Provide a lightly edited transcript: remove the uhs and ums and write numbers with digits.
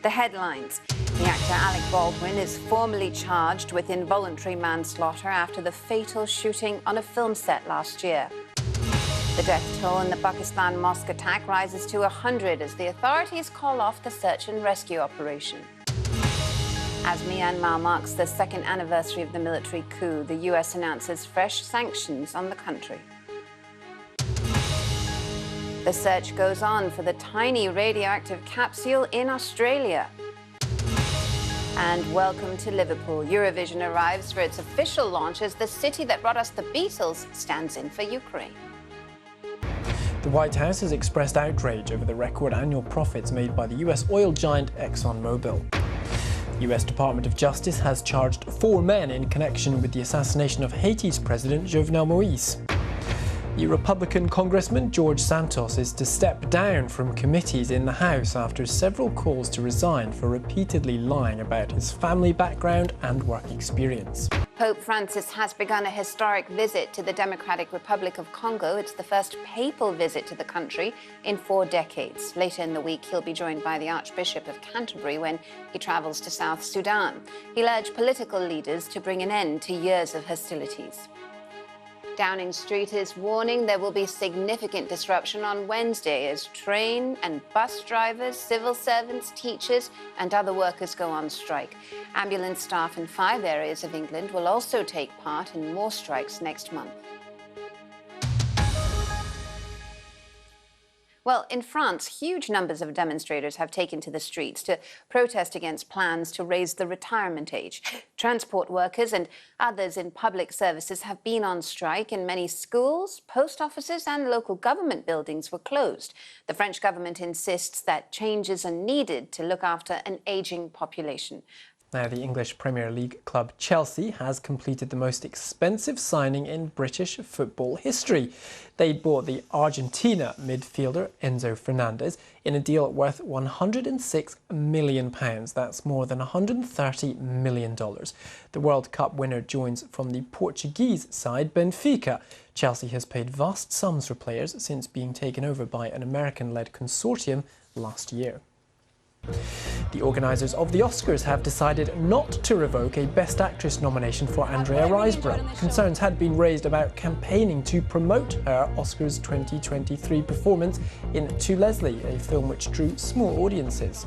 The headlines. The actor Alec Baldwin is formally charged with involuntary manslaughter after the fatal shooting on a film set last year. The death toll in the Pakistan mosque attack rises to 100 as the authorities call off the search and rescue operation. As Myanmar marks the second anniversary of the military coup, the US announces fresh sanctions on the country. The search goes on for the tiny radioactive capsule in Australia. And welcome to Liverpool. Eurovision arrives for its official launch as the city that brought us the Beatles stands in for Ukraine. The White House has expressed outrage over the record annual profits made by the US oil giant ExxonMobil. The US Department of Justice has charged 4 men in connection with the assassination of Haiti's President Jovenel Moïse. The Republican Congressman George Santos is to step down from committees in the House after several calls to resign for repeatedly lying about his family background and work experience. Pope Francis has begun a historic visit to the Democratic Republic of Congo. It's the first papal visit to the country in 4 decades. Later in the week, he'll be joined by the Archbishop of Canterbury when he travels to South Sudan. He'll urge political leaders to bring an end to years of hostilities. Downing Street is warning there will be significant disruption on Wednesday as train and bus drivers, civil servants, teachers and other workers go on strike. Ambulance staff in 5 areas of England will also take part in more strikes next month. Well, in France, huge numbers of demonstrators have taken to the streets to protest against plans to raise the retirement age. Transport workers and others in public services have been on strike, and many schools, post offices and local government buildings were closed. The French government insists that changes are needed to look after an ageing population. Now, the English Premier League club Chelsea has completed the most expensive signing in British football history. They bought the Argentina midfielder Enzo Fernandez in a deal worth £106 million. That's more than $130 million. The World Cup winner joins from the Portuguese side Benfica. Chelsea has paid vast sums for players since being taken over by an American-led consortium last year. The organisers of the Oscars have decided not to revoke a Best Actress nomination for Andrea Riseborough. Concerns had been raised about campaigning to promote her Oscars 2023 performance in To Leslie, a film which drew small audiences.